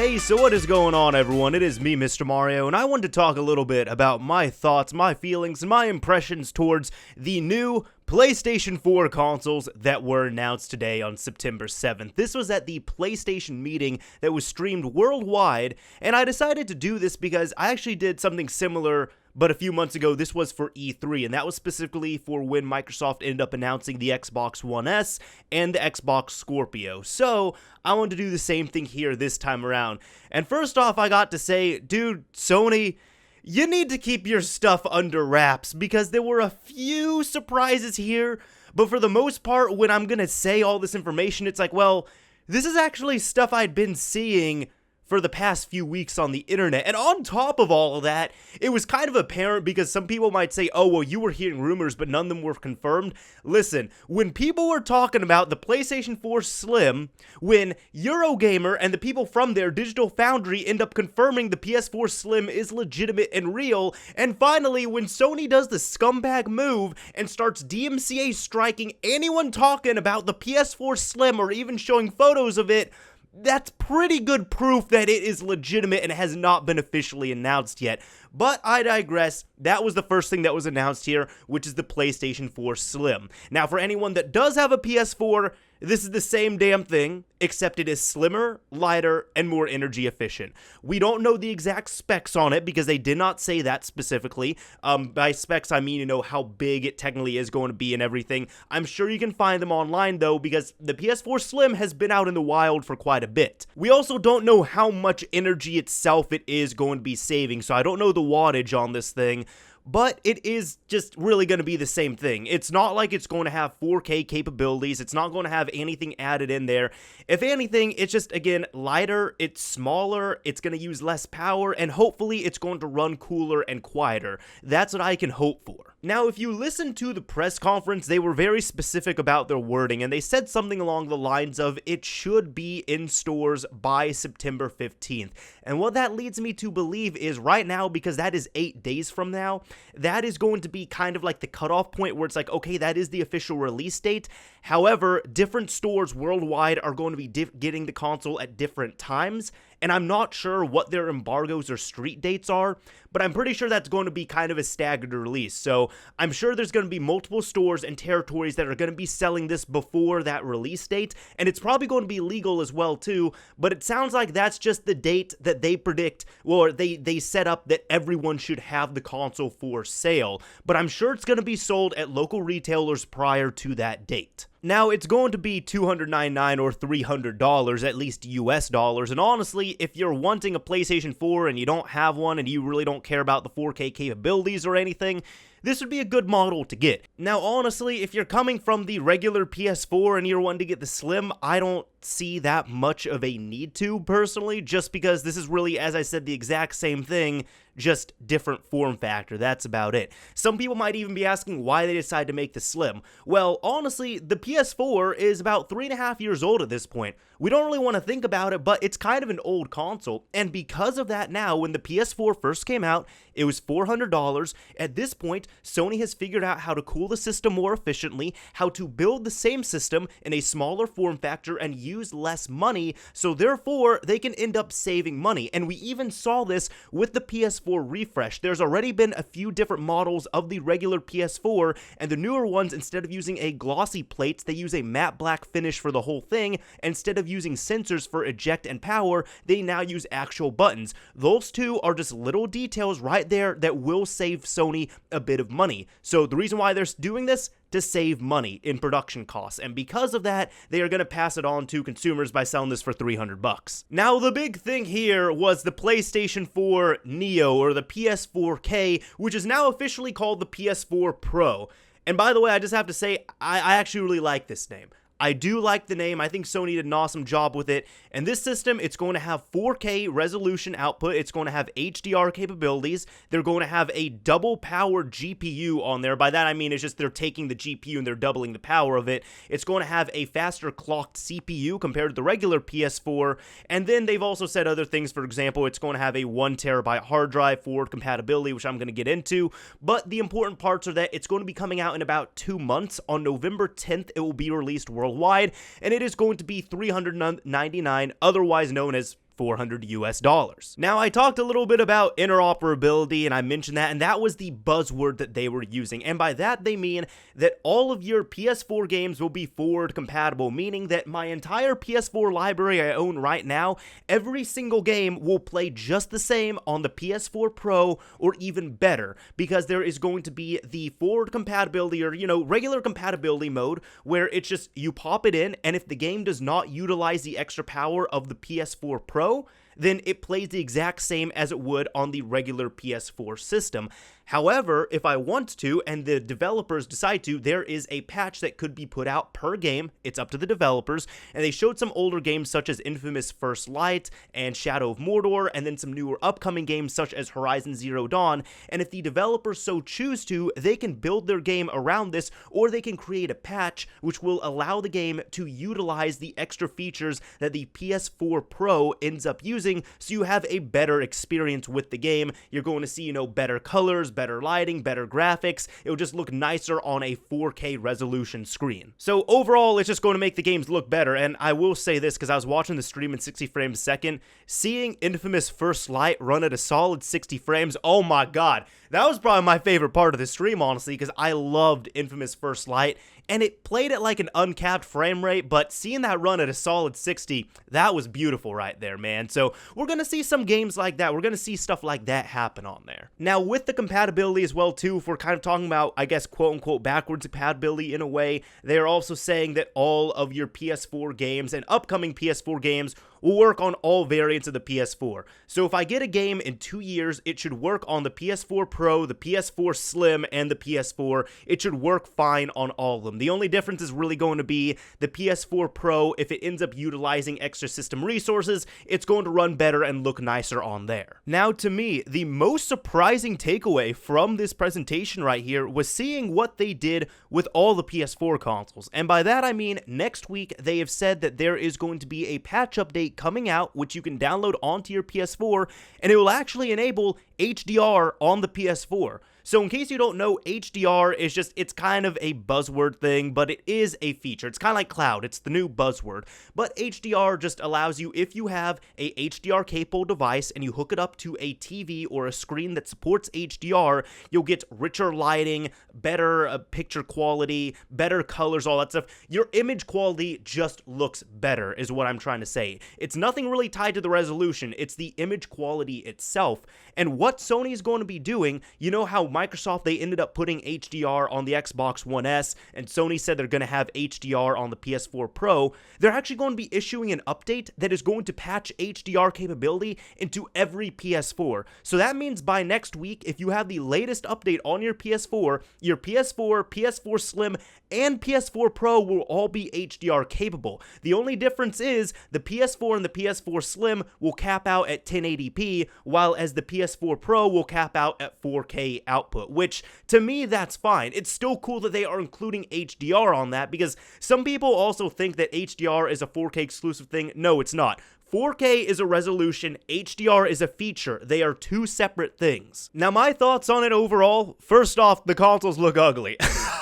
Hey, so what is going on, everyone? It is me, Mr. Mario, and I wanted to talk a little bit about my thoughts, my feelings, and my impressions towards the new PlayStation 4 consoles that were announced today on September 7th. This was at the PlayStation Meeting that was streamed worldwide, and I decided to do this because I actually did something similar but a few months ago. This was for E3, and that was specifically for when Microsoft ended up announcing the Xbox One S and the Xbox Scorpio. So I wanted to do the same thing here this time around. And first off, I got to say, dude, Sony, you need to keep your stuff under wraps, because there were a few surprises here, but for the most part, when I'm gonna say all this information, it's like, well, this is actually stuff I'd been seeing for the past few weeks on the internet. And on top of all of that, it was kind of apparent, because some people might say, oh, well, you were hearing rumors, but none of them were confirmed. Listen, when people were talking about the PlayStation 4 Slim, when Eurogamer and the people from their Digital Foundry end up confirming the PS4 Slim is legitimate and real, and finally, when Sony does the scumbag move and starts DMCA striking anyone talking about the PS4 Slim or even showing photos of it, that's pretty good proof that it is legitimate and has not been officially announced yet. But I digress. That was the first thing that was announced here, which is the PlayStation 4 Slim. Now, for anyone that does have a PS4, this is the same damn thing, except it is slimmer, lighter, and more energy efficient. We don't know the exact specs on it, because they did not say that specifically. By specs, I mean, how big it technically is going to be and everything. I'm sure you can find them online, though, because the PS4 Slim has been out in the wild for quite a bit. We also don't know how much energy itself it is going to be saving, so I don't know the wattage on this thing, but it is just really going to be the same thing. It's not like it's going to have 4K capabilities. It's not going to have anything added in there. If anything, it's just, again, lighter, it's smaller, it's going to use less power, and hopefully it's going to run cooler and quieter. That's what I can hope for. Now, if you listen to the press conference, they were very specific about their wording, and they said something along the lines of, it should be in stores by September 15th. And what that leads me to believe is right now, because that is 8 days from now, that is going to be kind of like the cutoff point where it's like, okay, that is the official release date. However, different stores worldwide are going to be getting the console at different times, and I'm not sure what their embargoes or street dates are, but I'm pretty sure that's going to be kind of a staggered release. So I'm sure there's going to be multiple stores and territories that are going to be selling this before that release date, and it's probably going to be legal as well too, but it sounds like that's just the date that they predict, or they set up that everyone should have the console for sale, but I'm sure it's going to be sold at local retailers prior to that date. Now, it's going to be $299 or $300, at least US dollars, and honestly, if you're wanting a PlayStation 4 and you don't have one and you really don't care about the 4K capabilities or anything, this would be a good model to get. Now, honestly, if you're coming from the regular PS4 and you're wanting to get the Slim, I don't see that much of a need to, personally, just because this is really, as I said, the exact same thing, just different form factor. That's about it. Some people might even be asking why they decided to make the Slim. Well, honestly, the PS4 is about 3.5 years old at this point. We don't really want to think about it, but it's kind of an old console, and because of that now, when the PS4 first came out, it was $400. At this point, Sony has figured out how to cool the system more efficiently, how to build the same system in a smaller form factor and use less money, so therefore, they can end up saving money, and we even saw this with the PS4 refresh. There's already been a few different models of the regular PS4, and the newer ones, instead of using a glossy plates, they use a matte black finish for the whole thing. Instead of using sensors for eject and power, they now use actual buttons. Those two are just little details right there that will save Sony a bit of money. So the reason why they're doing this, to save money in production costs, and because of that, they are going to pass it on to consumers by selling this for $300. Now, the big thing here was the PlayStation 4 NEO, or the PS4K, which is now officially called the PS4 Pro. And by the way, I just have to say, I actually really like this name. I do like the name. I think Sony did an awesome job with it. And this system, it's going to have 4K resolution output. It's going to have HDR capabilities. They're going to have a double powered GPU on there. By that, I mean it's just they're taking the GPU and they're doubling the power of it. It's going to have a faster clocked CPU compared to the regular PS4. And then they've also said other things. For example, it's going to have a 1 terabyte hard drive, forward compatibility, which I'm going to get into. But the important parts are that it's going to be coming out in about 2 months. On November 10th, it will be released worldwide, and it is going to be $399, otherwise known as $400 US. Now, I talked a little bit about interoperability, and I mentioned that, and that was the buzzword that they were using, and by that they mean that all of your PS4 games will be forward compatible, meaning that my entire PS4 library I own right now, every single game will play just the same on the PS4 Pro or even better, because there is going to be the forward compatibility, or regular compatibility mode, where it's just you pop it in, and if the game does not utilize the extra power of the PS4 Pro, then it plays the exact same as it would on the regular PS4 system. However, if I want to, and the developers decide to, there is a patch that could be put out per game. It's up to the developers, and they showed some older games such as Infamous First Light and Shadow of Mordor, and then some newer upcoming games such as Horizon Zero Dawn, and if the developers so choose to, they can build their game around this, or they can create a patch which will allow the game to utilize the extra features that the PS4 Pro ends up using, so you have a better experience with the game. You're going to see, better colors, better lighting, better graphics. It'll just look nicer on a 4K resolution screen. So overall, it's just going to make the games look better, and I will say this because I was watching the stream in 60 frames a second, seeing Infamous First Light run at a solid 60 frames, oh my god, that was probably my favorite part of the stream, honestly, because I loved Infamous First Light, and it played at like an uncapped frame rate, but seeing that run at a solid 60, that was beautiful right there, man. So we're going to see some games like that. We're going to see stuff like that happen on there. Now, with the compatibility as well, too, if we're kind of talking about, I guess, quote-unquote backwards compatibility in a way, they're also saying that all of your PS4 games and upcoming PS4 games will work on all variants of the PS4. So if I get a game in 2 years, it should work on the PS4 Pro, the PS4 Slim, and the PS4. It should work fine on all of them. The only difference is really going to be the PS4 Pro. If it ends up utilizing extra system resources, it's going to run better and look nicer on there. Now, to me, the most surprising takeaway from this presentation right here was seeing what they did with all the PS4 consoles. And by that I mean, next week they have said that there is going to be a patch update coming out, which you can download onto your PS4, and it will actually enable HDR on the PS4. So in case you don't know, HDR is just, it's kind of a buzzword thing, but it is a feature. It's kind of like cloud. It's the new buzzword. But HDR just allows you, if you have a HDR capable device and you hook it up to a TV or a screen that supports HDR, you'll get richer lighting, better picture quality, better colors, all that stuff. Your image quality just looks better, is what I'm trying to say. It's nothing really tied to the resolution. It's the image quality itself. And what Sony is going to be doing, you know how Microsoft, they ended up putting HDR on the Xbox One S, and Sony said they're going to have HDR on the PS4 Pro. They're actually going to be issuing an update that is going to patch HDR capability into every PS4. So that means by next week, if you have the latest update on your PS4, PS4 Slim, and PS4 Pro will all be HDR capable. The only difference is the PS4 and the PS4 Slim will cap out at 1080p, while as the PS4 Pro will cap out at 4K output, which to me, that's fine. It's still cool that they are including HDR on that, because some people also think that HDR is a 4K exclusive thing. No, it's not. 4K is a resolution, HDR is a feature. They are two separate things. Now, my thoughts on it overall, first off, the consoles look ugly.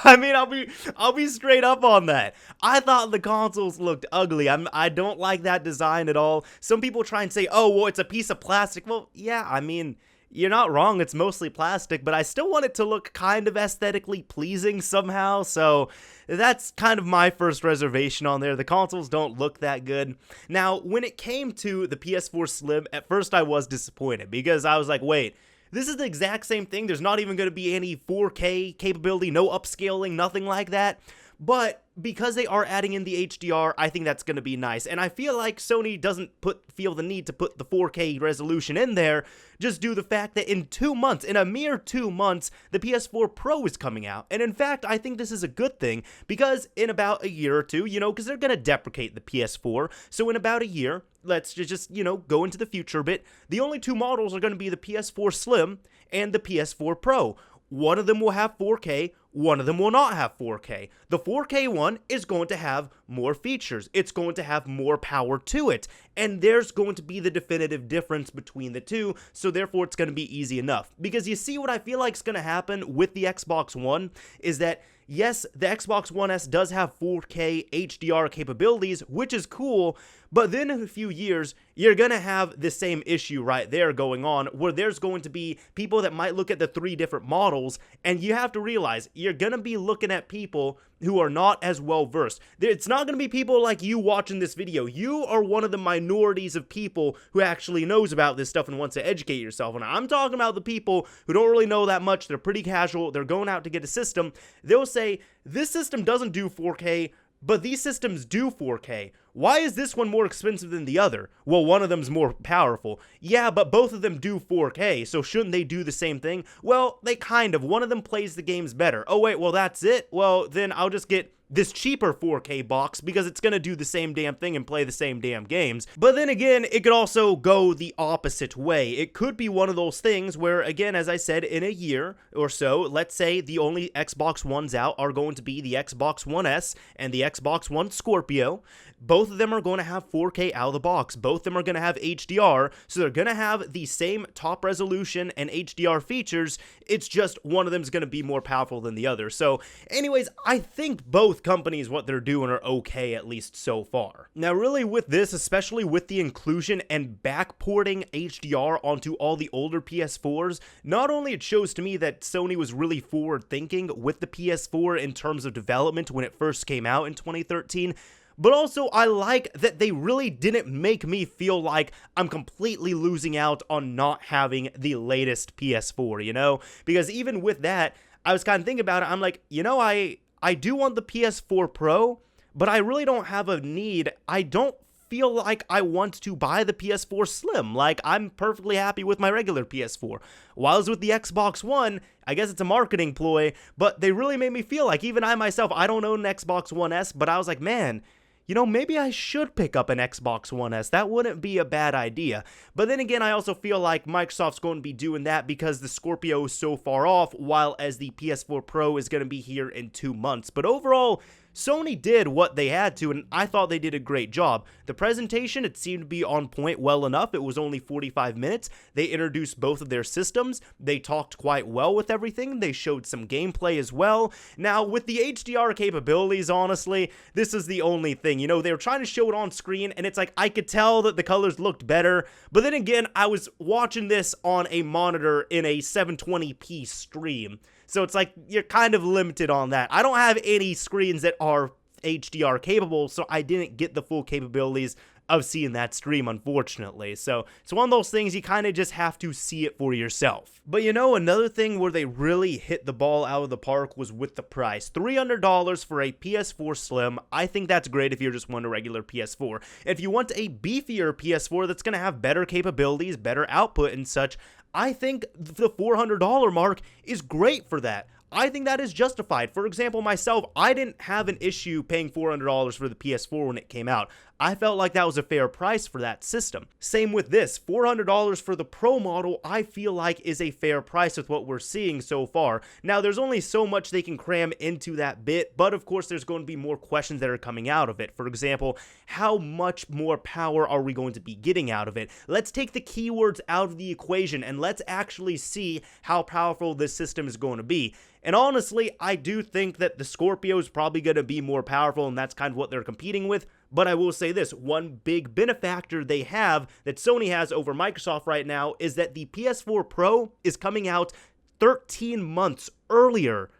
I mean, I'll be straight up on that. I thought the consoles looked ugly. I don't like that design at all. Some people try and say, oh, well, it's a piece of plastic. Well, yeah, I mean, you're not wrong, it's mostly plastic, but I still want it to look kind of aesthetically pleasing somehow, so that's kind of my first reservation on there. The consoles don't look that good. Now, when it came to the PS4 Slim, at first I was disappointed, because I was like, wait, this is the exact same thing? There's not even going to be any 4K capability, no upscaling, nothing like that? But because they are adding in the HDR, I think that's going to be nice. And I feel like Sony doesn't feel the need to put the 4K resolution in there, just due to the fact that in 2 months, in a mere 2 months, the PS4 Pro is coming out. And in fact, I think this is a good thing, because in about a year or two, because they're going to deprecate the PS4. So in about a year, let's just go into the future a bit, the only two models are going to be the PS4 Slim and the PS4 Pro. One of them will have 4K, one of them will not have 4K. The 4K one is going to have more features. It's going to have more power to it. And there's going to be the definitive difference between the two, so therefore it's going to be easy enough. Because you see, what I feel like is going to happen with the Xbox One is that, yes, the Xbox One S does have 4K HDR capabilities, which is cool, But then in a few years, you're going to have the same issue right there going on, where there's going to be people that might look at the 3 different models, and you have to realize you're going to be looking at people who are not as well versed. It's not going to be people like you watching this video. You are one of the minorities of people who actually knows about this stuff and wants to educate yourself. And I'm talking about the people who don't really know that much. They're pretty casual. They're going out to get a system. They'll say, this system doesn't do 4K, but these systems do 4K. Why is this one more expensive than the other? Well, one of them's more powerful. Yeah, but both of them do 4K, so shouldn't they do the same thing? Well, they kind of. One of them plays the games better. Oh wait, well that's it? Well, then I'll just get this cheaper 4K box because it's going to do the same damn thing and play the same damn games. But then again, it could also go the opposite way. It could be one of those things where, again, as I said, in a year or so, let's say the only Xbox Ones out are going to be the Xbox One S and the Xbox One Scorpio. Both of them are going to have 4K out of the box. Both of them are going to have HDR, so they're going to have the same top resolution and HDR features. It's just one of them is going to be more powerful than the other. So anyways, I think both companies, what they're doing, are okay, at least so far. Now really with this, especially with the inclusion and backporting HDR onto all the older PS4s, not only it shows to me that Sony was really forward thinking with the PS4 in terms of development when it first came out in 2013, but also I like that they really didn't make me feel like I'm completely losing out on not having the latest PS4, you know? Because even with that, I was kind of thinking about it, I'm like, you know, I do want the PS4 Pro, but I really don't have a need. I don't feel like I want to buy the PS4 Slim. Like, I'm perfectly happy with my regular PS4. While with the Xbox One, I guess it's a marketing ploy, but they really made me feel like, even I myself, I don't own an Xbox One S, but I was like, man, you know, maybe I should pick up an Xbox One S. That wouldn't be a bad idea. But then again, I also feel like Microsoft's going to be doing that because the Scorpio is so far off, while as the PS4 Pro is going to be here in 2 months. But overall, Sony did what they had to, and I thought they did a great job. The presentation, it seemed to be on point well enough. It was only 45 minutes. They introduced both of their systems. They talked quite well with everything. They showed some gameplay as well. Now, with the HDR capabilities, honestly, this is the only thing. You know, they were trying to show it on screen, and it's like, I could tell that the colors looked better. But then again, I was watching this on a monitor in a 720p stream. So it's like, you're kind of limited on that. I don't have any screens that are HDR capable, so I didn't get the full capabilities of seeing that stream, unfortunately. So it's one of those things you kind of just have to see it for yourself. But you know, another thing where they really hit the ball out of the park was with the price. $300 for a PS4 Slim. I think that's great if you're just wanting a regular PS4. If you want a beefier PS4 that's going to have better capabilities, better output and such, I think the $400 mark is great for that. I think that is justified. For example, myself, I didn't have an issue paying $400 for the PS4 when it came out. I felt like that was a fair price for that system. Same with this, $400 for the Pro model, I feel like is a fair price with what we're seeing so far. Now, there's only so much they can cram into that bit, but of course, there's going to be more questions that are coming out of it. For example, how much more power are we going to be getting out of it? Let's take the keywords out of the equation and let's actually see how powerful this system is going to be. And honestly, I do think that the Scorpio is probably going to be more powerful, and that's kind of what they're competing with. But I will say this, one big benefactor they have that Sony has over Microsoft right now is that the PS4 Pro is coming out 13 months earlier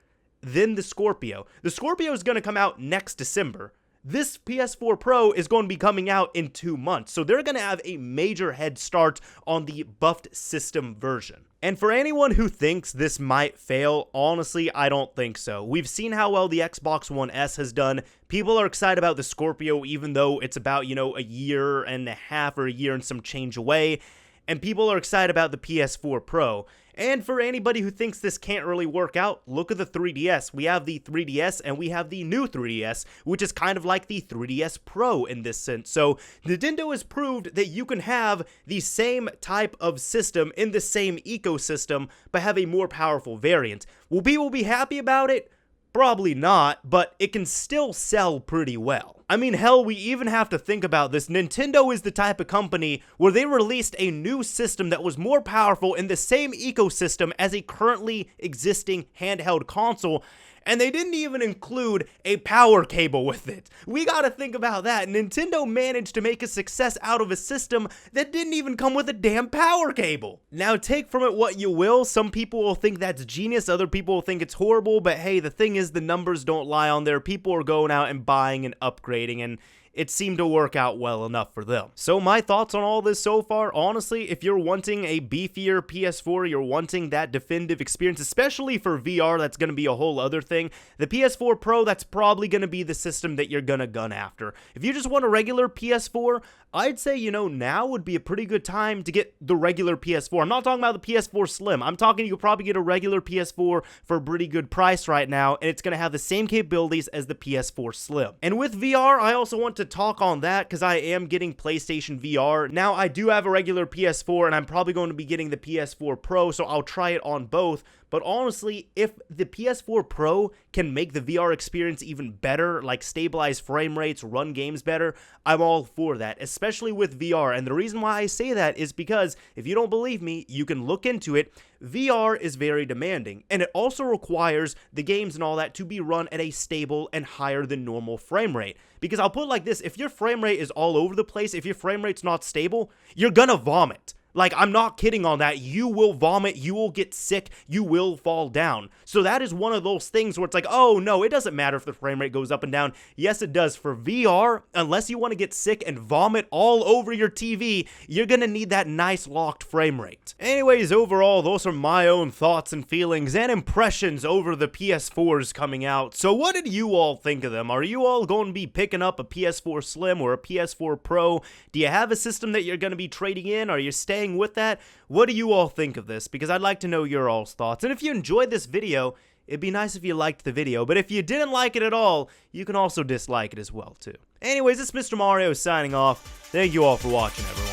than the Scorpio. The Scorpio is going to come out next December. This PS4 Pro is going to be coming out in 2 months, so they're going to have a major head start on the buffed system version. And for anyone who thinks this might fail, honestly, I don't think so. We've seen how well the Xbox One S has done. People are excited about the Scorpio, even though it's about, you know, a year and a half or a year and some change away. And people are excited about the PS4 Pro. And for anybody who thinks this can't really work out, look at the 3DS. We have the 3DS and we have the new 3DS, which is kind of like the 3DS Pro in this sense. So Nintendo has proved that you can have the same type of system in the same ecosystem, but have a more powerful variant. Will people be happy about it? Probably not, but it can still sell pretty well. I mean, hell, we even have to think about this. Nintendo is the type of company where they released a new system that was more powerful in the same ecosystem as a currently existing handheld console, and they didn't even include a power cable with it. We gotta think about that. Nintendo managed to make a success out of a system that didn't even come with a damn power cable. Now take from it what you will. Some people will think that's genius, other people will think it's horrible, but hey, the thing is the numbers don't lie on there. People are going out and buying and upgrading, and it seemed to work out well enough for them. So my thoughts on all this so far, honestly, if you're wanting a beefier PS4, you're wanting that definitive experience, especially for VR, that's going to be a whole other thing. The PS4 Pro, that's probably going to be the system that you're going to gun after. If you just want a regular PS4, I'd say, you know, now would be a pretty good time to get the regular PS4. I'm not talking about the PS4 Slim. I'm talking you could probably get a regular PS4 for a pretty good price right now, and it's going to have the same capabilities as the PS4 Slim. And with VR, I also want to talk on that because I am getting PlayStation VR. Now, I do have a regular PS4, and I'm probably going to be getting the PS4 Pro, so I'll try it on both. But honestly, if the PS4 Pro can make the VR experience even better, like stabilize frame rates, run games better, I'm all for that, especially with VR. And the reason why I say that is because, if you don't believe me, you can look into it. VR is very demanding, and it also requires the games and all that to be run at a stable and higher than normal frame rate. Because I'll put it like this, if your frame rate is all over the place, if your frame rate's not stable, you're gonna vomit. Like, I'm not kidding on that. You will vomit, you will get sick, you will fall down. So that is one of those things where it's like, oh no, it doesn't matter if the frame rate goes up and down. Yes, it does. For VR, unless you want to get sick and vomit all over your TV, you're gonna need that nice locked frame rate. Anyways, overall, those are my own thoughts and feelings and impressions over the PS4s coming out. So what did you all think of them? Are you all going to be picking up a PS4 Slim or a PS4 Pro? Do you have a system that you're going to be trading in? Are you staying with that? What do you all think of this? Because I'd like to know your all's thoughts. And if you enjoyed this video, it'd be nice if you liked the video. But if you didn't like it at all, you can also dislike it as well too. Anyways, it's Mr. Mario signing off. Thank you all for watching, everyone.